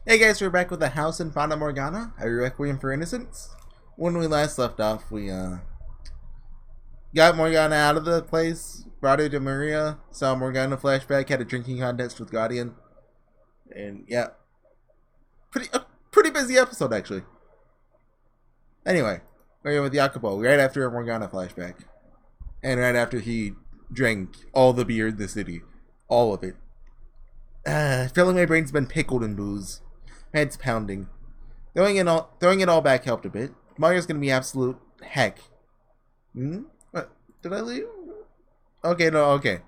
Hey guys, we're back with the house in Fata Morgana, a Requiem for Innocence. When we last left off, we got Morgana out of the place, brought her to Maria, saw Morgana flashback, had a drinking contest with Guardian, and yeah, pretty busy episode actually. Anyway, we're here with Jacopo right after a Morgana flashback, and right after he drank all the beer in the city, all of it. Feeling my brain's been pickled in booze. My head's pounding. Throwing it all back helped a bit. Mario's gonna be absolute heck. What? Did I leave? Okay, no, okay.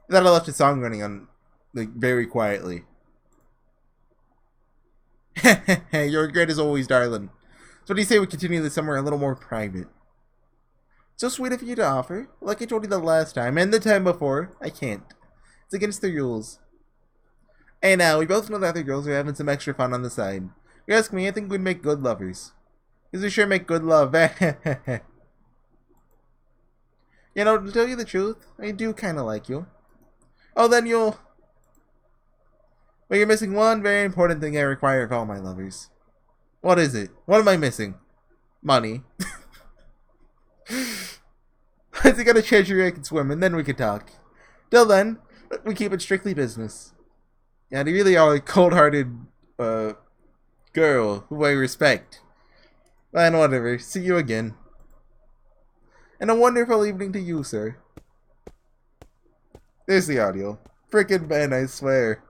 I thought I left a song running on, like, very quietly. Your regret is always, darling. So what do you say we continue this somewhere a little more private? So sweet of you to offer. Like I told you the last time, and the time before, I can't. It's against the rules. Hey now, we both know that other girls are having some extra fun on the side. If you ask me, I think we'd make good lovers. Because we sure make good love. You know, to tell you the truth, I do kind of like you. Oh, then you'll... But you're missing one very important thing I require of all my lovers. What is it? What am I missing? Money. I got a treasure I can swim, and then we can talk. Till then, we keep it strictly business. Yeah, you really are a cold-hearted, girl who I respect. And whatever, see you again. And a wonderful evening to you, sir. There's the audio. Frickin' Ben, I swear.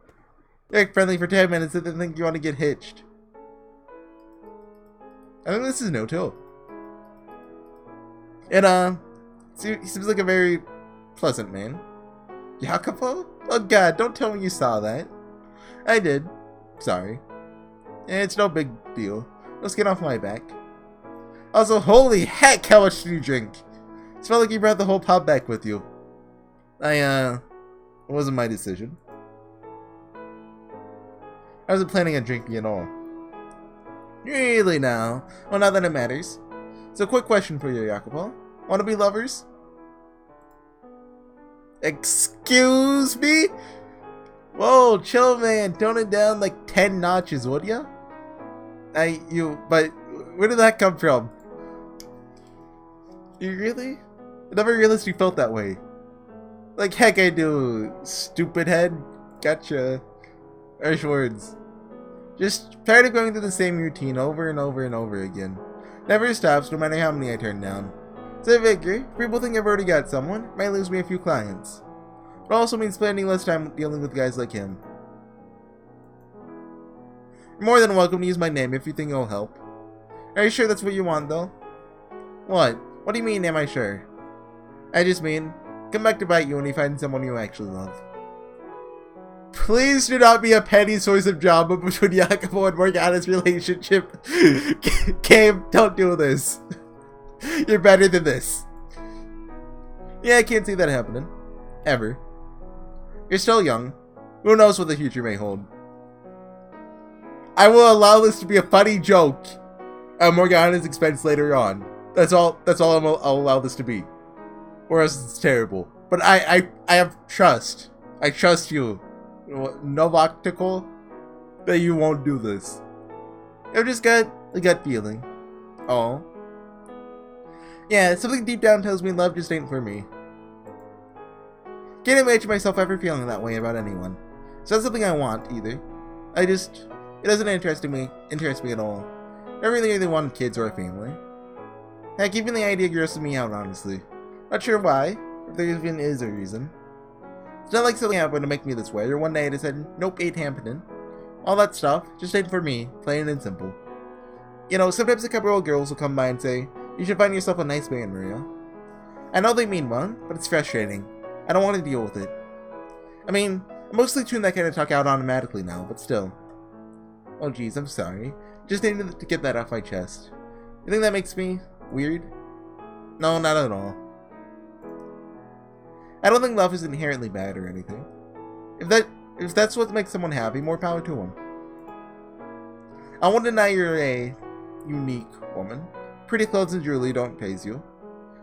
You're friendly for 10 minutes and then think you want to get hitched. I think this is no-till. And, he seems like a very pleasant man. Jacopo? Oh god, don't tell me you saw that. I did. Sorry. It's no big deal. Let's get off my back. Also, holy heck, how much did you drink? It felt like you brought the whole pub back with you. It wasn't my decision. I wasn't planning on drinking at all. Really now? Well, not that it matters. So, quick question for you, Jacopo. Want to be lovers? Excuse me? Whoa, chill, man. Tone it down like 10 notches, would ya? But where did that come from? You really? I never realized you felt that way. Like heck I do, stupid head. Gotcha. Harsh words. Just tired of going through the same routine over and over and over again. Never stops, no matter how many I turn down. So I figure, if people think I've already got someone, it might lose me a few clients. It also means spending less time dealing with guys like him. You're more than welcome to use my name if you think it'll help. Are you sure that's what you want, though? What? What do you mean, am I sure? I just mean, come back to bite you when you find someone you actually love. Please do not be a petty source of drama between Jacopo and Morgana's relationship. Game, don't do this. You're better than this. Yeah, I can't see that happening. Ever. You're still young. Who knows what the future may hold. I will allow this to be a funny joke at Morgana's expense later on. That's all I'll allow this to be. Or else it's terrible. But I have trust. I trust you. No optical that you won't do this. I've just got a gut feeling. Oh. Yeah, something deep down tells me love just ain't for me. Can't imagine myself ever feeling that way about anyone. It's not something I want, either. It doesn't interest me at all. I really either want kids or a family. Heck, even the idea grosses me out, honestly. Not sure why, if there even is a reason. It's not like something happened to make me this way, or one day I decided, nope, ain't happening. All that stuff, just ain't for me, plain and simple. You know, sometimes a couple of girls will come by and say, you should find yourself a nice man, Maria. I know they mean well, but it's frustrating. I don't want to deal with it. I mean, I mostly tune that kind of talk out automatically now, but still. Oh geez, I'm sorry. Just needed to get that off my chest. You think that makes me weird? No, not at all. I don't think love is inherently bad or anything. If that's what makes someone happy, more power to them. I won't deny you're a unique woman. Pretty clothes and jewelry don't faze you.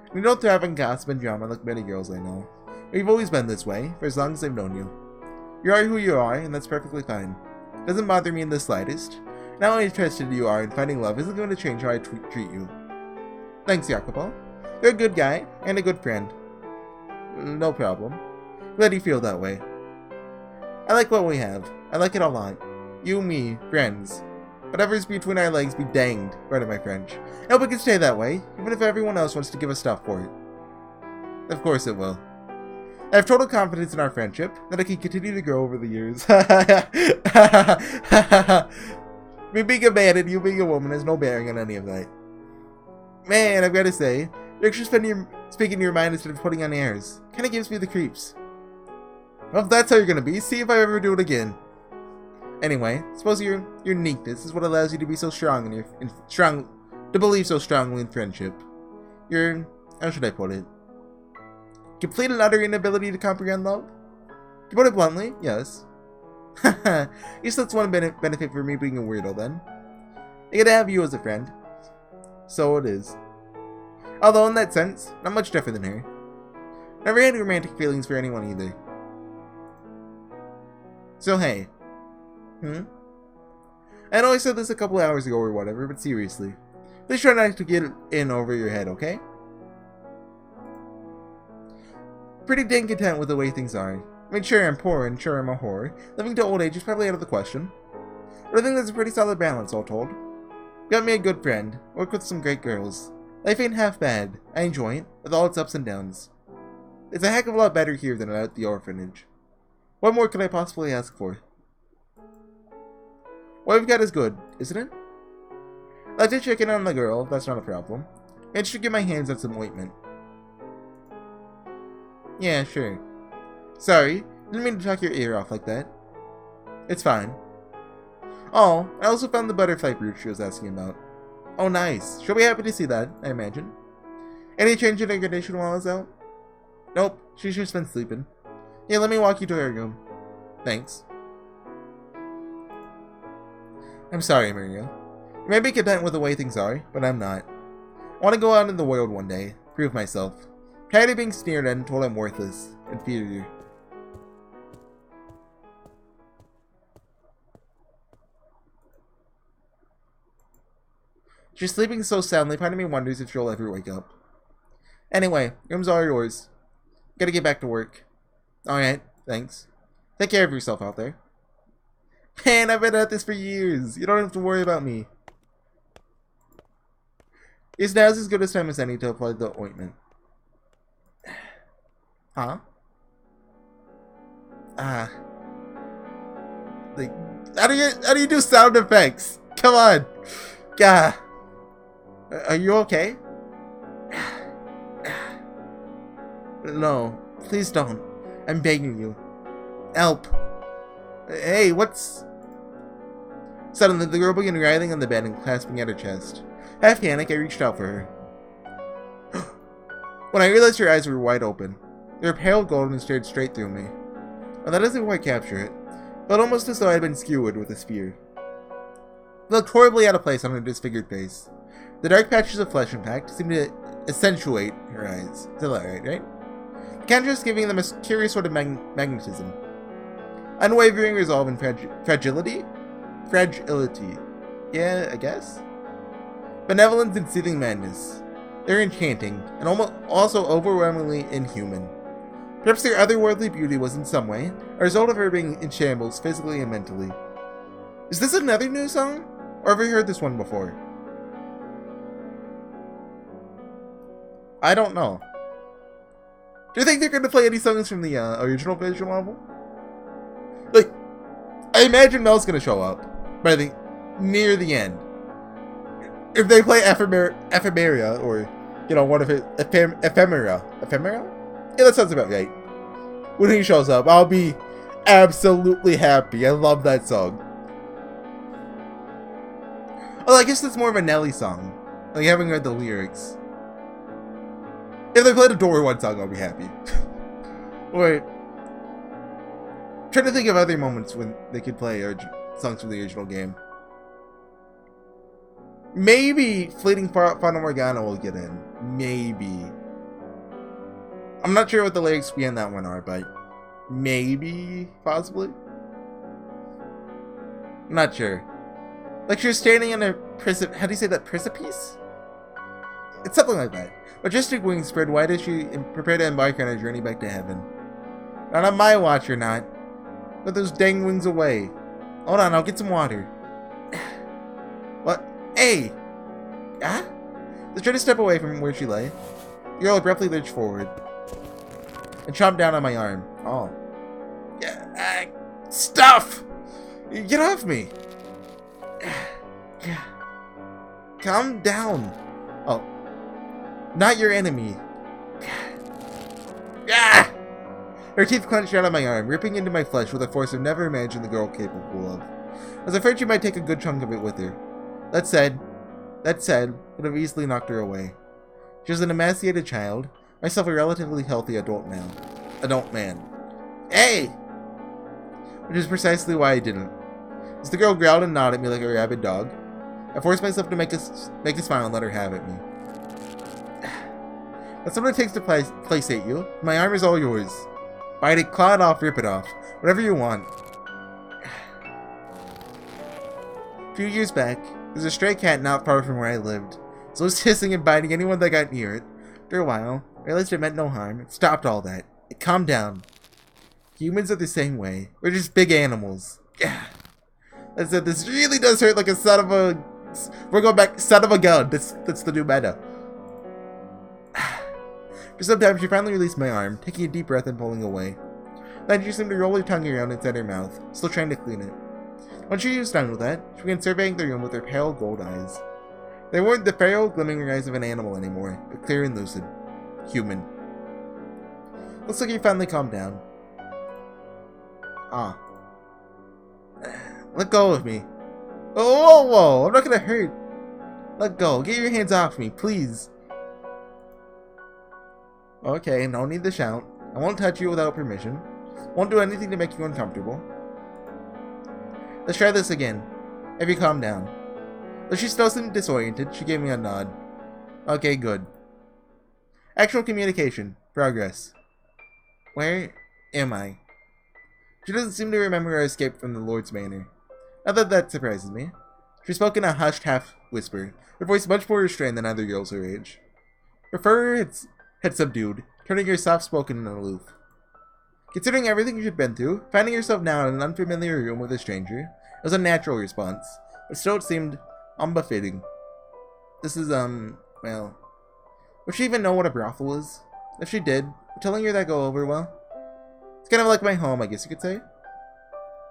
And you don't thrive on gossip and drama like many girls I know. You've always been this way, for as long as I've known you. You are who you are, and that's perfectly fine. doesn't bother me in the slightest. Not how interested you are in finding love isn't going to change how I treat you. Thanks, Jacopo. You're a good guy, and a good friend. No problem. Glad you feel that way. I like what we have. I like it a lot. You, me, friends. Whatever's between our legs be danged, pardon my French. I hope it can stay that way, even if everyone else wants to give us stuff for it. Of course it will. I have total confidence in our friendship, that it can continue to grow over the years. Me being a man and you being a woman has no bearing on any of that. Man, I've got to say, you're actually speaking your mind instead of putting on airs. Kinda gives me the creeps. Well, if that's how you're gonna be, see if I ever do it again. Anyway, suppose your uniqueness is what allows you to be so strong to believe so strongly in friendship. Your, how should I put it? Complete and utter inability to comprehend love? To put it bluntly, yes. Haha, guess that's one benefit for me being a weirdo then. I get to have you as a friend. So it is. Although in that sense, not much different than her. Never had romantic feelings for anyone either. So hey. I know I said this a couple hours ago or whatever, but seriously. Please try not to get it in over your head, okay? Pretty dang content with the way things are. I mean, sure I'm poor and sure I'm a whore. Living to old age is probably out of the question. But I think that's a pretty solid balance, all told. Got me a good friend. Work with some great girls. Life ain't half bad. I enjoy it, with all its ups and downs. It's a heck of a lot better here than at the orphanage. What more could I possibly ask for? What we've got is good, isn't it? I'd like to check in on the girl, that's not a problem. And should get my hands on some ointment. Yeah, sure. Sorry, didn't mean to talk your ear off like that. It's fine. Oh, I also found the butterfly brooch she was asking about. Oh, nice. She'll be happy to see that, I imagine. Any change in her condition while I was out? Nope, she's just been sleeping. Yeah, let me walk you to her room. Thanks. I'm sorry, Maria. You may be content with the way things are, but I'm not. I want to go out in the world one day, prove myself. Tired of being sneered at and told I'm worthless, inferior. She's sleeping so soundly, part of me wonders if she'll ever wake up. Anyway, rooms are yours. Gotta get back to work. Alright, thanks. Take care of yourself out there. Man, I've been at this for years. You don't have to worry about me. Is now's as good a time as any to apply the ointment. Huh? Like, how do you do sound effects? Come on. Gah. Are you okay? No, please don't. I'm begging you. Help. Hey, what's... Suddenly, the girl began writhing on the bed and clasping at her chest. Half panic, I reached out for her. When I realized her eyes were wide open, they were pale gold and stared straight through me. Well, that doesn't quite capture it. Felt almost as though I had been skewered with a spear. It looked horribly out of place on her disfigured face. The dark patches of flesh, in fact, seemed to accentuate her eyes. Is that right? The contrast giving them a curious sort of magnetism. Unwavering resolve and fragility? Fragility. Yeah, I guess? Benevolence and seething madness. They're enchanting, and also overwhelmingly inhuman. Perhaps their otherworldly beauty was in some way a result of her being in shambles physically and mentally. Is this another new song? Or have we heard this one before? I don't know. Do you think they're going to play any songs from the original visual novel? Like, I imagine Mel's going to show up by near the end. If they play Ephemeria, or, you know, one of his Ephemera? Yeah, that sounds about right. When he shows up, I'll be absolutely happy. I love that song. Oh, I guess that's more of a Nelly song. Like, having read the lyrics. If they played a Dory One song, I'll be happy. Or, trying to think of other moments when they could play songs from the original game. Maybe Fleeting Fata Morgana will get in. Maybe. I'm not sure what the lyrics behind that one are, but maybe, possibly. I'm not sure. Like she was standing on a how do you say that, precipice? It's something like that. Majestic wings spread wide as she prepared to embark on her journey back to heaven. Not on my watch, you're not. Put those dang wings away. Hold on, I'll get some water. What? Hey! Ah? Let's try to step away from where she lay. The girl abruptly lurched forward and chomped down on my arm. Oh. Yeah, stuff! Get off me! Calm down. Oh. Not your enemy. Ah! Her teeth clenched out on my arm, ripping into my flesh with a force I've never imagined the girl capable of. I was afraid she might take a good chunk of it with her. That said, would have easily knocked her away. She was an emaciated child, myself a relatively healthy adult man. Hey! Which is precisely why I didn't. As the girl growled and gnawed at me like a rabid dog, I forced myself to make a smile and let her have at me. That's what it takes to placate you. My arm is all yours. Bite it, claw it off, rip it off. Whatever you want. A few years back, there's a stray cat not far from where I lived. So it was hissing and biting anyone that got near it. After a while, I realized it meant no harm. It stopped all that. It calmed down. Humans are the same way. We're just big animals. Yeah. That said, this really does hurt like a son of a... We're going back, son of a gun. That's the new meta. For some time, she finally released my arm, taking a deep breath and pulling away. Then she seemed to roll her tongue around inside her mouth, still trying to clean it. When she was done with that, she began surveying the room with her pale gold eyes. They weren't the feral, glimmering eyes of an animal anymore, but clear and lucid. Human. Looks like you finally calmed down. Ah. Let go of me. Oh, whoa, I'm not gonna hurt. Let go. Get your hands off me, please. Okay, no need to shout. I won't touch you without permission. Won't do anything to make you uncomfortable. Let's try this again. Have you calmed down? Though she still seemed disoriented, she gave me a nod. Okay, good. Actual communication. Progress. Where am I? She doesn't seem to remember our escape from the Lord's Manor. Not that that surprises me. She spoke in a hushed half-whisper, her voice much more restrained than other girls her age. Her fur had subdued, turning her soft-spoken and aloof. Considering everything she'd been through, finding herself now in an unfamiliar room with a stranger was a natural response, but still it seemed unbefitting. This is, well... Would she even know what a brothel is? If she did, would telling her that go over well? It's kind of like my home, I guess you could say.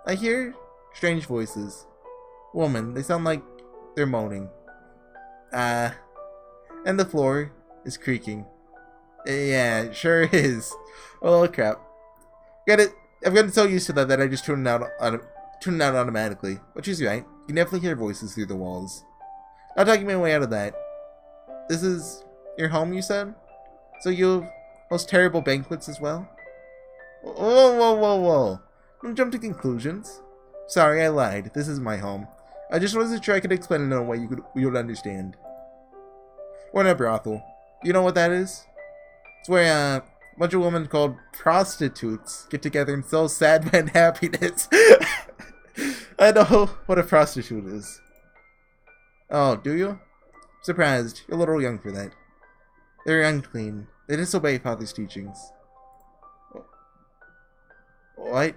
I hear strange voices. Woman, they sound like they're moaning. And the floor is creaking. Yeah, it sure is. Oh crap. I've gotten so used to that I just tune it out automatically. But she's right. You can definitely hear voices through the walls. Not talking my way out of that. This is your home, you said? So you have most terrible banquets as well? Whoa. Don't jump to conclusions. Sorry, I lied. This is my home. I just wasn't sure I could explain it in a way you would understand. We're in a brothel. You know what that is? It's where a bunch of women called prostitutes get together and sell sad man happiness. I know what a prostitute is. Oh, do you? Surprised. You're a little young for that. They're unclean. They disobey Father's teachings. What?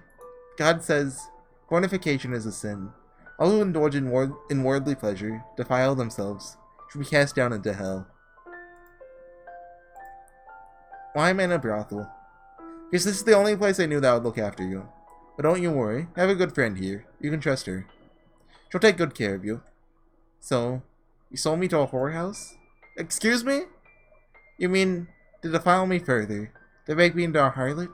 God says fornication is a sin. All who indulge in worldly pleasure, defile themselves, should be cast down into hell. Why am I in a brothel? Because this is the only place I knew that would look after you. But don't you worry, I have a good friend here. You can trust her. She'll take good care of you. So, you sold me to a whorehouse? Excuse me? You mean, to defile me further? To make me into a harlot?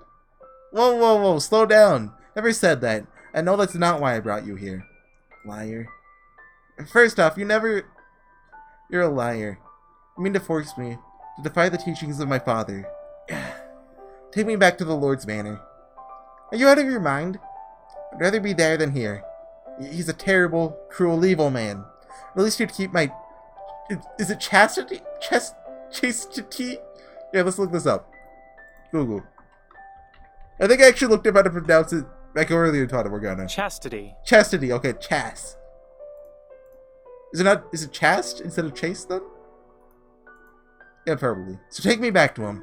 Whoa, slow down. Never said that. I know that's not why I brought you here. Liar. First off, you're a liar. You mean to force me to defy the teachings of my father. Take me back to the Lord's Manor. Are you out of your mind? I'd rather be there than here. He's a terrible, cruel, evil man. At least you'd keep my... Is it chastity? Chastity? Yeah, let's look this up. Google. I think I actually looked up how to pronounce it Back earlier, Fata Morgana. Chastity. Chastity. Okay, chast. Is it not? Is it chast instead of chaste then? Yeah, probably. So take me back to him.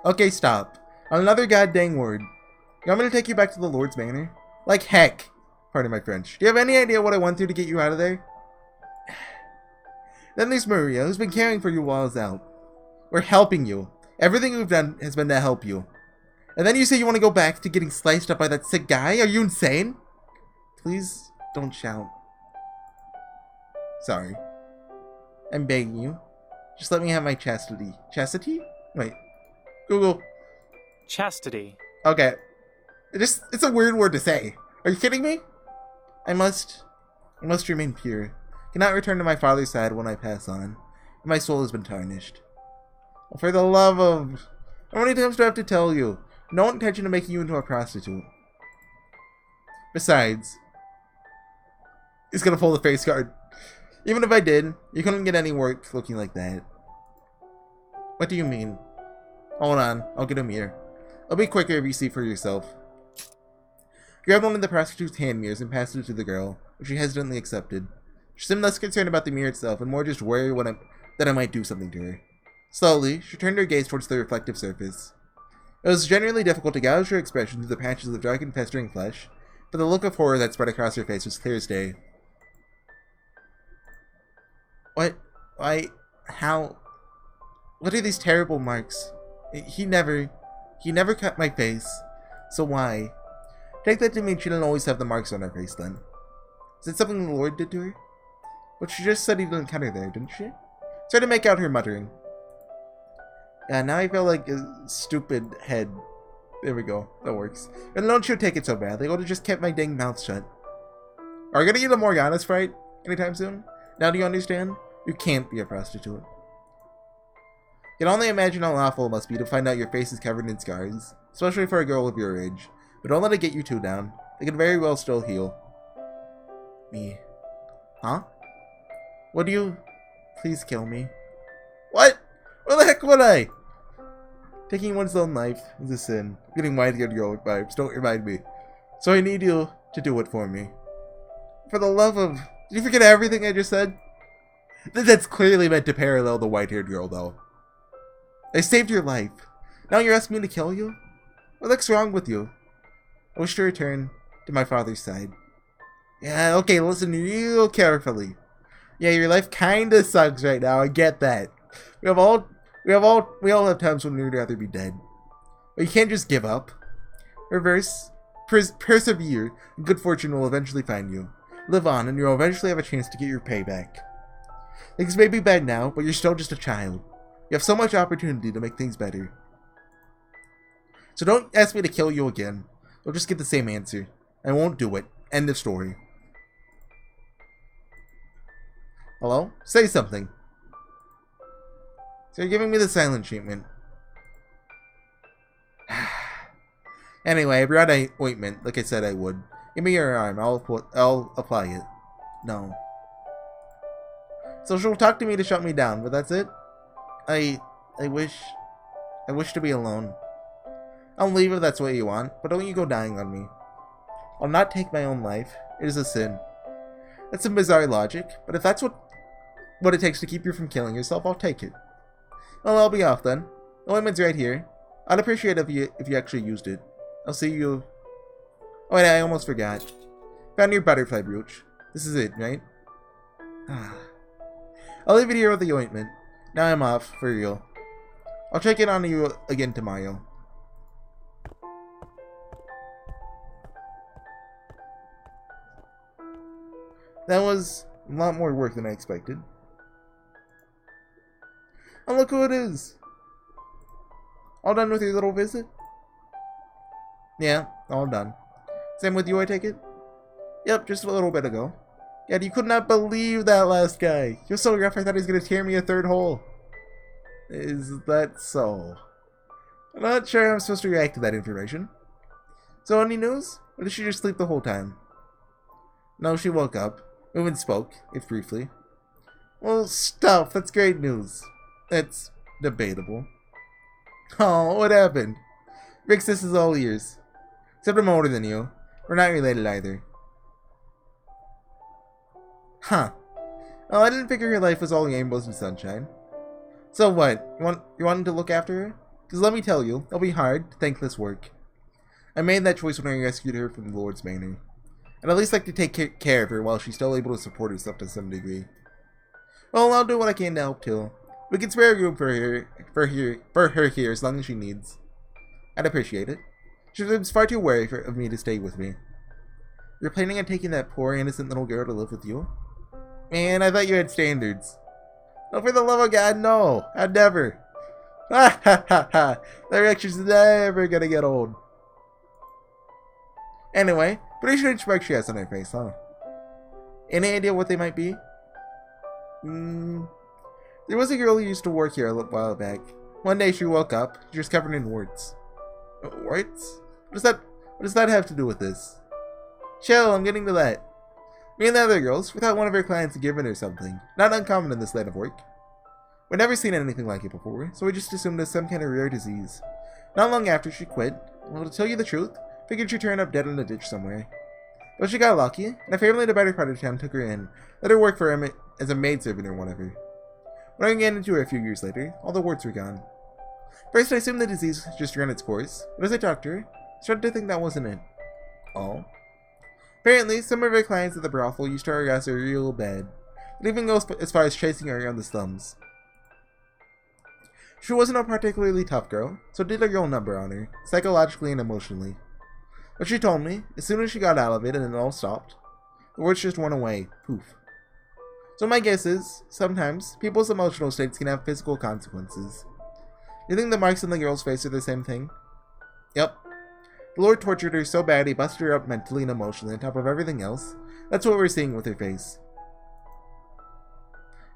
Okay, stop. On another goddamn word. You want me to take you back to the Lord's Manor? Like heck. Pardon my French. Do you have any idea what I went through to get you out of there? Then there's Maria, who's been caring for you while I was out. We're helping you. Everything we've done has been to help you. And then you say you want to go back to getting sliced up by that sick guy? Are you insane? Please don't shout. Sorry. I'm begging you. Just let me have my chastity. Chastity? Wait. Google. Chastity. Okay. It's a weird word to say. Are you kidding me? I must remain pure. Cannot return to my father's side when I pass on. My soul has been tarnished. For the love of... How many times do I have to tell you? No intention of making you into a prostitute. Besides, he's gonna pull the face card. Even if I did, you couldn't get any work looking like that. What do you mean? Hold on, I'll get a mirror. It'll be quicker if you see for yourself. Grab one of the prostitute's hand mirrors and pass it to the girl, which she hesitantly accepted. She seemed less concerned about the mirror itself and more just worried that I might do something to her. Slowly, she turned her gaze towards the reflective surface. It was genuinely difficult to gouge her expression through the patches of dark and festering flesh, but the look of horror that spread across her face was clear as day. What? Why? How? What are these terrible marks? He never cut my face. So why? Take that to mean she didn't always have the marks on her face then. Is it something the Lord did to her? But she just said he didn't cut her there, didn't she? Tried to make out her muttering. Yeah, now I feel like a stupid head. There we go. That works. And don't you take it so badly. I would have just kept my dang mouth shut. Are you gonna get a Morgana's fright anytime soon? Now do you understand? You can't be a prostitute. You can only imagine how awful it must be to find out your face is covered in scars. Especially for a girl of your age. But don't let it get you too down. It can very well still heal. Me. Huh? Would you please kill me? What? Where the heck would I? Taking one's own life is a sin. Getting white-haired girl vibes. Don't remind me. So I need you to do it for me. For the love of... Did you forget everything I just said? That's clearly meant to parallel the white-haired girl, though. I saved your life. Now you're asking me to kill you? What the heck's wrong with you? I wish to return to my father's side. Yeah, okay, listen real carefully. Yeah, your life kinda sucks right now, I get that. We all have times when we'd rather be dead. But you can't just give up. Persevere, and good fortune will eventually find you. Live on, and you'll eventually have a chance to get your payback. Things may be bad now, but you're still just a child. You have so much opportunity to make things better. So don't ask me to kill you again. You'll just get the same answer. I won't do it. End of story. Hello? Say something. So you're giving me the silent treatment. Anyway, I brought an ointment, like I said I would. Give me your arm. I'll apply it. No. So she'll talk to me to shut me down, but that's it? I wish to be alone. I'll leave if that's what you want, but don't you go dying on me. I'll not take my own life. It is a sin. That's some bizarre logic, but if that's what it takes to keep you from killing yourself, I'll take it. Well, I'll be off then. The ointment's right here. I'd appreciate it if you actually used it. I'll see you... Oh wait, I almost forgot. Found your butterfly brooch. This is it, right? I'll leave it here with the ointment. Now I'm off, for real. I'll check in on you again tomorrow. That was a lot more work than I expected. And look who it is! All done with your little visit? Yeah, all done. Same with you, I take it? Yep, just a little bit ago. Yeah, you could not believe that last guy. He was so rough I thought he was going to tear me a third hole. Is that so? I'm not sure how I'm supposed to react to that information. So any news? Or did she just sleep the whole time? No, she woke up. We even spoke, if briefly. Well, stuff. That's great news. That's debatable. Oh, what happened? Rix, this is all ears. Except I'm older than you. We're not related either. Huh. Well, I didn't figure her life was all rainbows and sunshine. So what? You want to look after her? Because let me tell you, it'll be hard to thankless work. I made that choice when I rescued her from the Lord's Manor. I'd at least like to take care of her while she's still able to support herself to some degree. Well, I'll do what I can to help too. We can spare a room for her here as long as she needs. I'd appreciate it. She seems far too wary of me to stay with me. You're planning on taking that poor, innocent little girl to live with you? Man, I thought you had standards. Oh, for the love of God, no! I'd never! Ha ha ha ha! That reaction's never gonna get old. Anyway, pretty strange marks she has on her face, huh? Any idea what they might be? There was a girl who used to work here a little while back. One day she woke up, she was covered in warts. Warts? What does that have to do with this? Chill, I'm getting to that. Me and the other girls, we thought one of her clients had given her something. Not uncommon in this line of work. We'd never seen anything like it before, so we just assumed it was some kind of rare disease. Not long after, she quit. Well, to tell you the truth, figured she'd turn up dead in a ditch somewhere. But she got lucky, and a family in a better part of town took her in, let her work for him as a maidservant or whatever. When I ran into her a few years later, all the warts were gone. First, I assumed the disease just ran its course, but as I talked to her, I started to think that wasn't it. Oh? Apparently, some of her clients at the brothel used to harass her real bad. It even goes as far as chasing her around the slums. She wasn't a particularly tough girl, so did a real number on her, psychologically and emotionally. But she told me, as soon as she got out of it and it all stopped, the words just went away, poof. So my guess is, sometimes, people's emotional states can have physical consequences. You think the marks on the girl's face are the same thing? Yep. The Lord tortured her so bad he busted her up mentally and emotionally on top of everything else. That's what we're seeing with her face.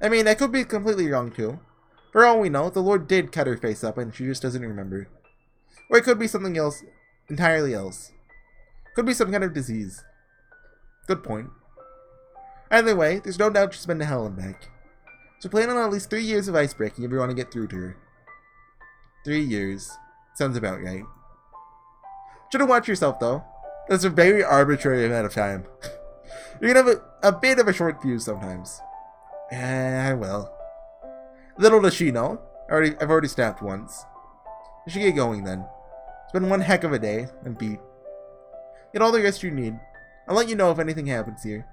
I mean, I could be completely wrong too. For all we know, the Lord did cut her face up and she just doesn't remember. Or it could be something else, entirely else. Could be some kind of disease. Good point. Either way, there's no doubt she's been to hell and back. So plan on at least 3 years of ice breaking if you want to get through to her. 3 years. Sounds about right. Shouldn't watch yourself though. That's a very arbitrary amount of time. You can have a bit of a short fuse sometimes. I will. Little does she know. I've already snapped once. You should get going then. It's been one heck of a day. I'm beat. Get all the rest you need. I'll let you know if anything happens here.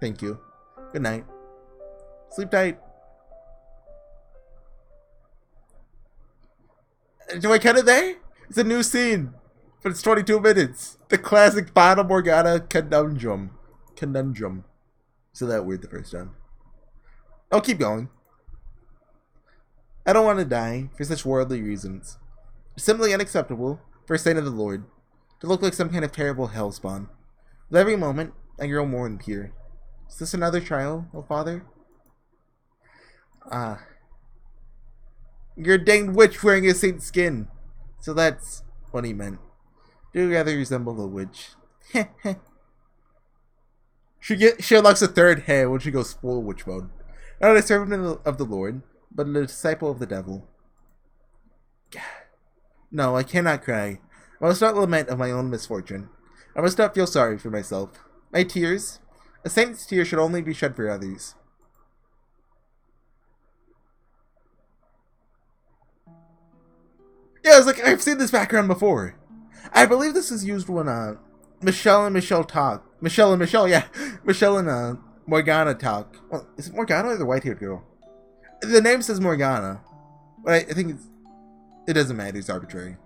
Thank you. Good night. Sleep tight. Do I cut it there? It's a new scene. But it's 22 minutes. The classic Fata Morgana conundrum. So that weird the first time. I'll keep going. I don't want to die for such worldly reasons. It's simply unacceptable for a saint of the Lord to look like some kind of terrible hellspawn. With every moment, I grow more impure. Is this another trial, oh Father? You're a danged witch wearing a saint's skin. So that's what he meant. Do rather resemble a witch. She unlocks a third hand when she goes full witch mode. Not a servant of the Lord, but a disciple of the devil. No, I cannot cry. I must not lament of my own misfortune. I must not feel sorry for myself. My tears? A saint's tears should only be shed for others. Yeah, I was like, I've seen this background before. I believe this is used when Michelle and Michelle talk. Michelle and Morgana talk. Well, is it Morgana or the white-haired girl? The name says Morgana, but I think it doesn't matter. It's arbitrary.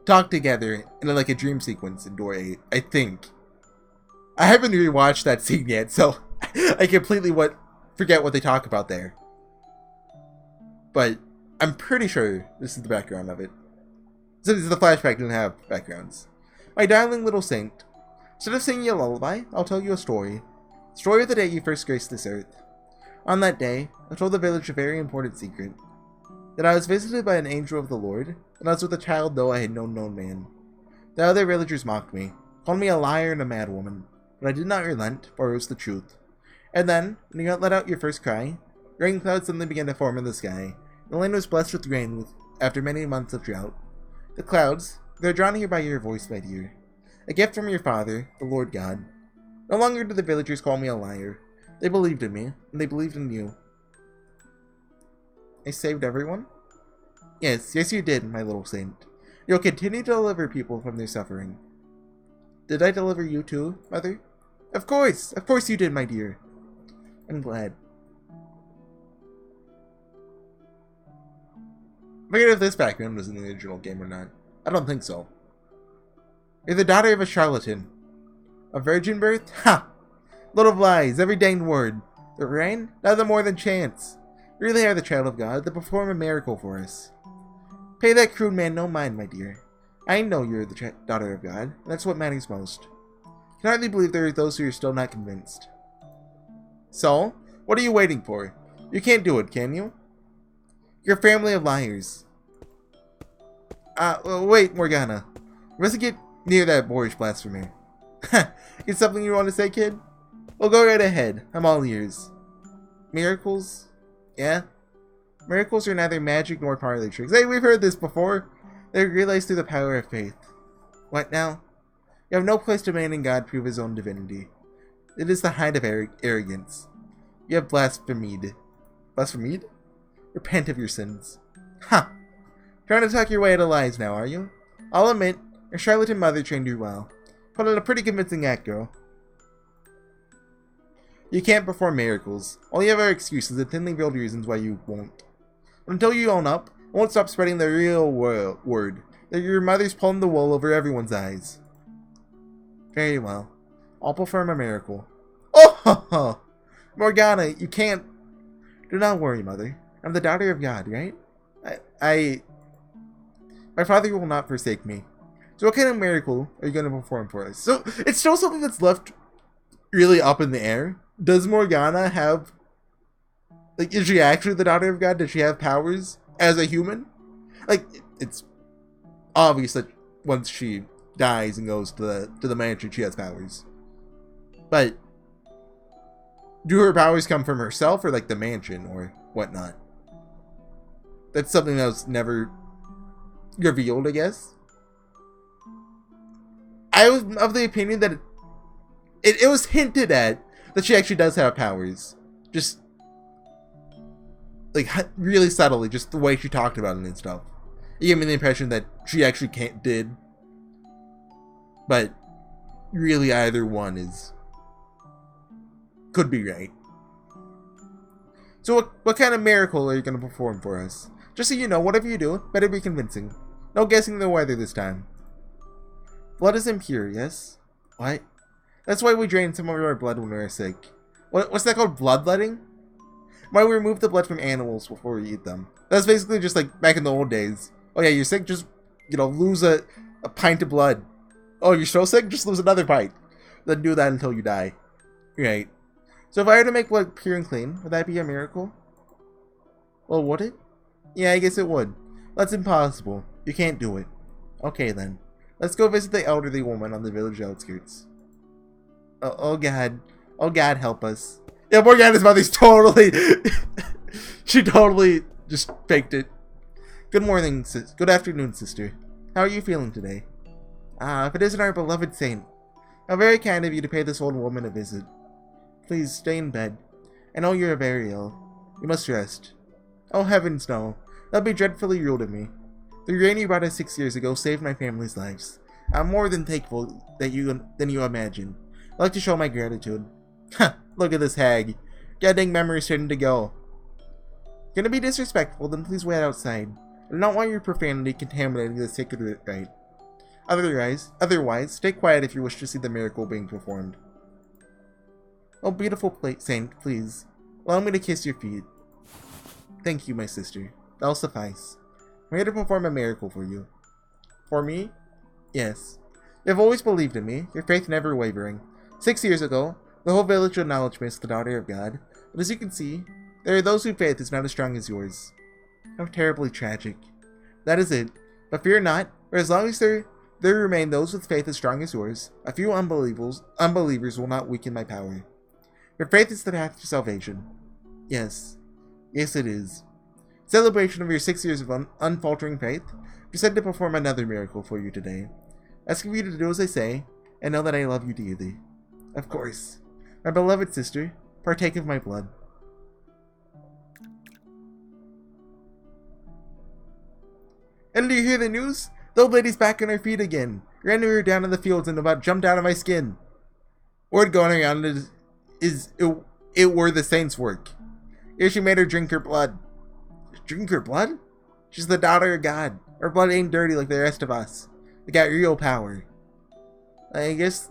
Talk together in like a dream sequence in Door 8. I think. I haven't rewatched that scene yet, so I completely forget what they talk about there. But I'm pretty sure this is the background of it. Since the flashback didn't have backgrounds. My darling little saint. Instead of singing you a lullaby, I'll tell you a story. Story of the day you first graced this earth. On that day, I told the village a very important secret. That I was visited by an angel of the Lord, and I was with a child though I had known no man. The other villagers mocked me, called me a liar and a madwoman, but I did not relent, for it was the truth. And then, when you let out your first cry, rain clouds suddenly began to form in the sky. The land was blessed with rain after many months of drought. The clouds, they're drawn here by your voice, my dear. A gift from your father, the Lord God. No longer do the villagers call me a liar. They believed in me, and they believed in you. I saved everyone? Yes, yes you did, my little saint. You'll continue to deliver people from their suffering. Did I deliver you too, Mother? Of course you did, my dear. I'm glad. I forget if this background was in the original game or not. I don't think so. You're the daughter of a charlatan. A virgin birth? Ha! Little lies, every dang word. The rain? Nothing more than chance. You really are the child of God to perform a miracle for us. Pay that crude man no mind, my dear. I know you're the daughter of God, and that's what matters most. I can hardly believe there are those who are still not convinced. So, what are you waiting for? You can't do it, can you? You're a family of liars. Wait, Morgana. You mustn't get near that boorish blasphemer. It's something you want to say, kid? Well, go right ahead. I'm all ears. Miracles? Yeah? Miracles are neither magic nor parlor tricks. Hey, we've heard this before. They're realized through the power of faith. What now? You have no place demanding God prove his own divinity. It is the height of arrogance. You have blasphemed. Blasphemed? Repent of your sins. Ha! Trying to talk your way out of lies now, are you? I'll admit, your charlatan mother trained you well. Put on a pretty convincing act, girl. You can't perform miracles. All you have are excuses and thinly veiled reasons why you won't. But until you own up, I won't stop spreading the real word that your mother's pulling the wool over everyone's eyes. Very well. I'll perform a miracle. Oh, ho, ho. Morgana, you can't. Do not worry, Mother. I'm the daughter of God, right? My father will not forsake me. So what kind of miracle are you going to perform for us? So, it's still something that's left really up in the air. Does Morgana have... Like, is she actually the daughter of God? Does she have powers as a human? Like, it's obvious that once she dies and goes to the mansion, she has powers. But do her powers come from herself or, like, the mansion or whatnot? That's something that was never revealed, I guess. I was of the opinion that it was hinted at that she actually does have powers. Just, like, really subtly, just the way she talked about it and stuff. It gave me the impression that she actually did. But really either one could be right. So what kind of miracle are you going to perform for us? Just so you know, whatever you do, better be convincing. No guessing the weather this time. Blood is impure, yes? What? That's why we drain some of our blood when we're sick. What's that called? Bloodletting? Why we remove the blood from animals before we eat them. That's basically just like back in the old days. Oh yeah, you're sick, just, lose a pint of blood. Oh, you're so sick? Just lose another pint. Then do that until you die. Right. So if I were to make blood pure and clean, would that be a miracle? Well, would it? Yeah, I guess it would. That's impossible. You can't do it. Okay then. Let's go visit the elderly woman on the village outskirts. Oh God. Oh God, help us. Yeah, Morgana's mother's totally... she totally just faked it. Good morning, good afternoon, sister. How are you feeling today? If it isn't our beloved saint. How very kind of you to pay this old woman a visit. Please, stay in bed. I know you're very ill. You must rest. Oh heavens no. That'd be dreadfully rude of me. The rain you brought us 6 years ago saved my family's lives. I'm more than thankful than you imagine. I'd like to show my gratitude. Ha! Look at this hag. God dang memory's starting to go. Gonna be disrespectful, then please wait outside. I do not want your profanity contaminating the sacred rite. Otherwise, stay quiet if you wish to see the miracle being performed. Oh, beautiful saint, please. Allow me to kiss your feet. Thank you, my sister. That'll suffice. I'm here to perform a miracle for you. For me? Yes. You have always believed in me, your faith never wavering. 6 years ago, the whole village acknowledged me as the daughter of God, but as you can see, there are those whose faith is not as strong as yours. How terribly tragic. That is it. But fear not, for as long as there remain those with faith as strong as yours, a few unbelievers will not weaken my power. Your faith is the path to salvation. Yes. Yes, it is. In celebration of your 6 years of unfaltering faith, I decided to perform another miracle for you today. Asking you to do as I say, and know that I love you dearly. Of course. My beloved sister, partake of my blood. And do you hear the news? The old lady's back on her feet again. Ran her down in the fields and about jumped out of my skin. Word going around it were the saint's work. Here she made her drink her blood. Drink her blood? She's the daughter of God. Her blood ain't dirty like the rest of us. They got real power. I guess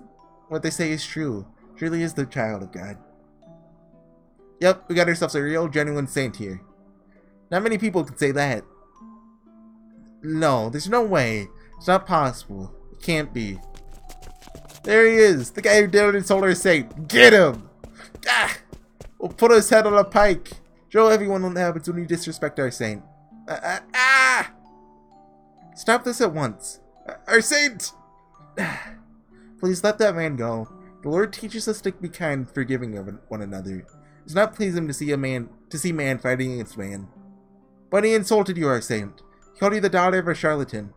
what they say is true. She really is the child of God. Yep, we got ourselves a real, genuine saint here. Not many people can say that. No, there's no way. It's not possible. It can't be. There he is, the guy who did it and sold our saint. Get him! Ah! We'll put his head on a pike. Show everyone what happens when you disrespect our saint. Ah! Stop this at once. Our saint! Please let that man go. The Lord teaches us to be kind and forgiving of one another. It does not please him to see man fighting against man. But he insulted you, our saint. He called you the daughter of a charlatan.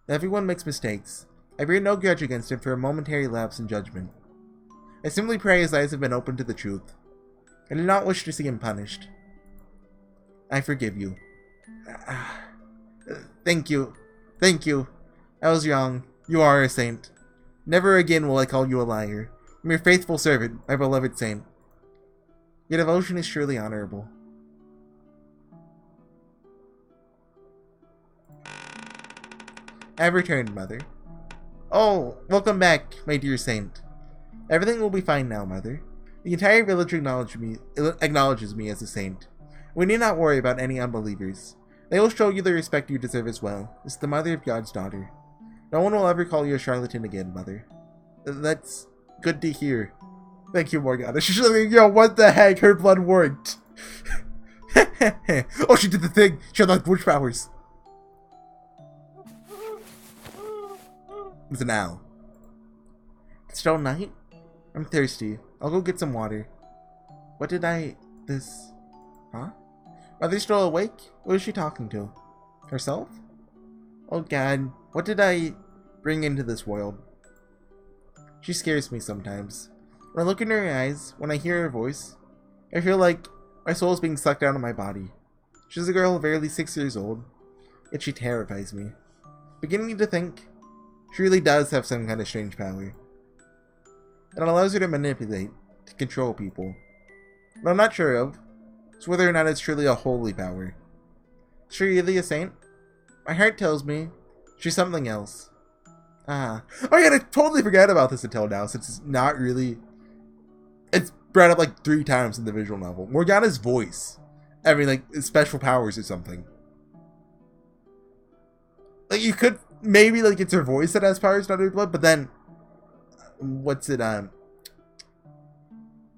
Everyone makes mistakes. I bear no grudge against him for a momentary lapse in judgment. I simply pray his eyes have been opened to the truth. I do not wish to see him punished. I forgive you. Thank you. Thank you. I was wrong. You are a saint. Never again will I call you a liar. I'm your faithful servant, my beloved saint. Your devotion is surely honorable. I have returned, Mother. Oh, welcome back, my dear saint. Everything will be fine now, Mother. The entire village acknowledges me as a saint. We need not worry about any unbelievers. They will show you the respect you deserve as well. As the mother of God's daughter. No one will ever call you a charlatan again, Mother. That's good to hear. Thank you, Morgana. She's like, yo, what the heck? Her blood worked. Oh, she did the thing. She had like witch powers. It's an owl. It's still night? I'm thirsty. I'll go get some water. What did Huh? Mother's still awake? Who is she talking to? Herself? Oh god, what did I bring into this world? She scares me sometimes. When I look in her eyes, when I hear her voice, I feel like my soul is being sucked out of my body. She's a girl barely 6 years old, yet she terrifies me. Beginning to think, she really does have some kind of strange power. It allows her to manipulate, to control people. What I'm not sure of is whether or not it's truly a holy power. Is she really a saint? My heart tells me she's something else. Ah. Oh yeah, I totally forgot about this until now, since it's not really... It's brought up like 3 times in the visual novel. Morgana's voice. I mean, like, special powers or something. Like, you could... Maybe, like, it's her voice that has powers, not her blood, but then... What's it,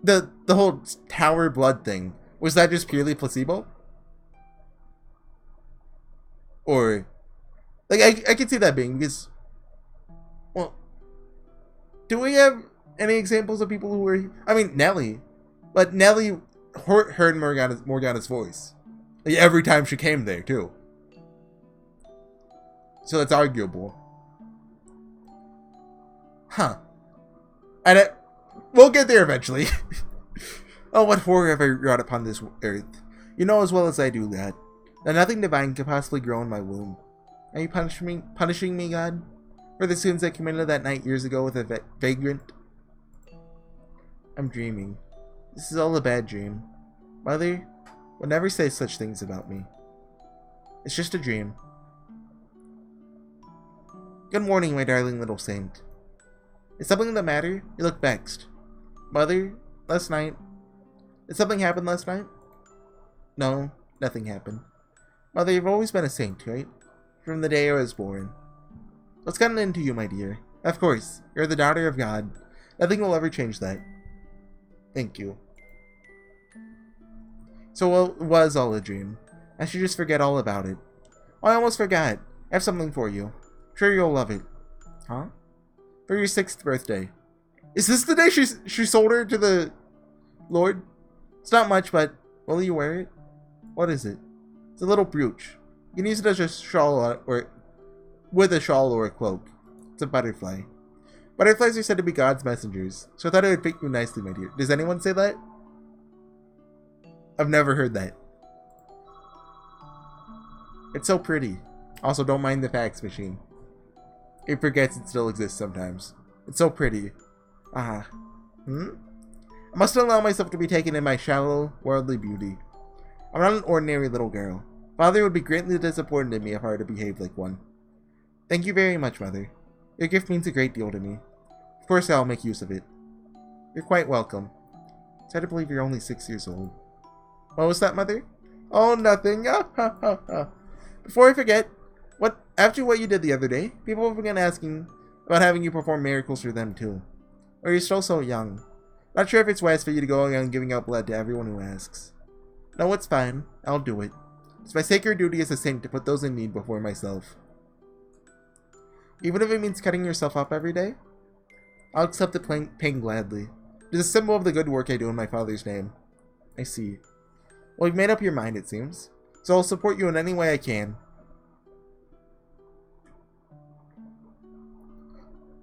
The whole tower blood thing. Was that just purely placebo? Or... Like, I could see that being, because... Well... Do we have any examples of people who were... I mean, Nellie. But Nellie heard Morgana's voice. Like, every time she came there, too. So it's arguable. Huh. And we'll get there eventually. Oh, what horror have I brought upon this earth? You know as well as I do that nothing divine could possibly grow in my womb. Are you punishing me, God? For the sins I committed that night years ago with a vagrant? I'm dreaming. This is all a bad dream. Mother would never say such things about me. It's just a dream. Good morning, my darling little saint. Is something the matter? You look vexed. Mother, last night... Did something happen last night? No, nothing happened. Mother, you've always been a saint, right? From the day I was born. What's gotten into you, my dear? Of course, you're the daughter of God. Nothing will ever change that. Thank you. So it was all a dream. I should just forget all about it. Oh, I almost forgot. I have something for you. Sure you'll love it. Huh? For your 6th birthday. Is this the day she sold her to the Lord? It's not much, but will you wear it? What is it? It's a little brooch. You can use it as a shawl or with a shawl or a cloak. It's a butterfly. Butterflies are said to be God's messengers, so I thought it would fit you nicely, my dear. Does anyone say that? I've never heard that. It's so pretty. Also, don't mind the fax machine. It forgets it still exists sometimes. It's so pretty. I must allow myself to be taken in by shallow, worldly beauty. I'm not an ordinary little girl. Father would be greatly disappointed in me if I were to behave like one. Thank you very much, Mother. Your gift means a great deal to me. Of course I'll make use of it. You're quite welcome. It's hard to believe you're only 6 years old. What was that, Mother? Oh, nothing. Before I forget, after what you did the other day, people have begun asking about having you perform miracles for them too. Or you're still so young. Not sure if it's wise for you to go around giving out blood to everyone who asks. No, it's fine. I'll do it. It's my sacred duty as a saint to put those in need before myself. Even if it means cutting yourself up every day? I'll accept the pain gladly. It is a symbol of the good work I do in my Father's name. I see. Well, you've made up your mind, it seems. So I'll support you in any way I can.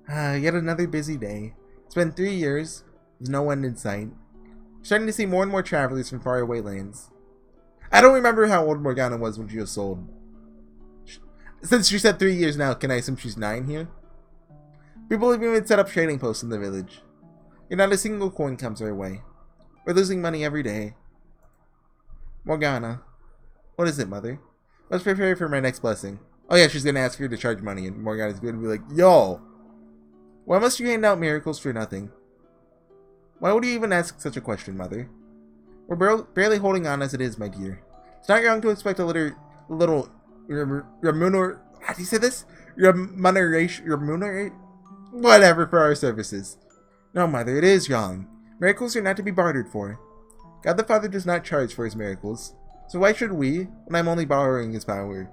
Yet another busy day. It's been 3 years, with no end in sight. I'm starting to see more and more travelers from faraway lands. I don't remember how old Morgana was when she was sold. Since she said 3 years now, can I assume she's 9 here? People have even set up trading posts in the village. Yet not a single coin comes our way. We're losing money every day. Morgana. What is it, Mother? Let's prepare for my next blessing. Oh yeah, she's gonna ask her to charge money, and Morgana's gonna be like, yo! Why must you hand out miracles for nothing? Why would you even ask such a question, Mother? We're barely holding on as it is, my dear. It's not wrong to expect a little how do you say this? Remunerate? Whatever for our services. No, Mother, it is wrong. Miracles are not to be bartered for. God the Father does not charge for his miracles. So why should we, when I'm only borrowing his power?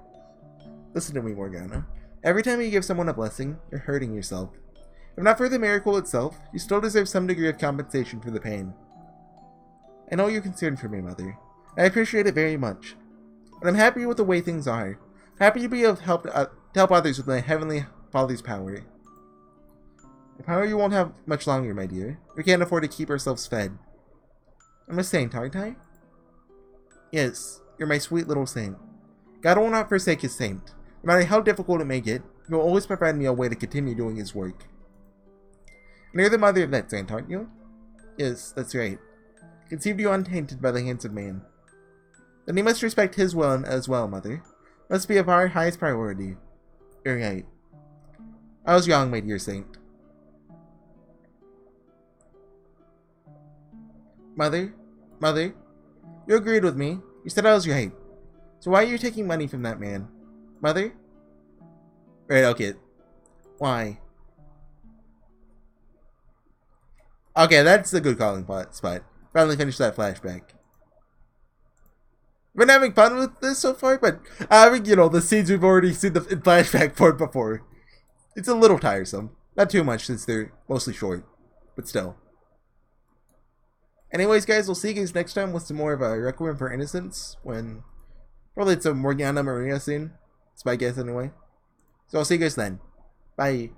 Listen to me, Morgana. Every time you give someone a blessing, you're hurting yourself. If not for the miracle itself, you still deserve some degree of compensation for the pain. I know you're concerned for me, Mother. I appreciate it very much. But I'm happy with the way things are. Happy to be able to help others with my Heavenly Father's power. A power you won't have much longer, my dear. We can't afford to keep ourselves fed. I'm a saint, aren't I? Yes, you're my sweet little saint. God will not forsake his saint. No matter how difficult it may get, he will always provide me a way to continue doing his work. And you're the mother of that saint, aren't you? Yes, that's right. Conceived you untainted by the hands of man. Then you must respect his will as well, Mother. Must be of our highest priority. You're right. I was wrong, my dear saint. Mother? Mother? You agreed with me. You said I was right. So why are you taking money from that man? Mother? Right, okay. Why? Okay, that's a good calling spot. Finally finished that flashback. Been having fun with this so far, but having, the scenes we've already seen in flashback for before. It's a little tiresome. Not too much since they're mostly short, but still. Anyways, guys, we'll see you guys next time with some more of a Requiem for Innocence, when probably it's a Morgana Maria scene. It's my guess anyway. So I'll see you guys then. Bye.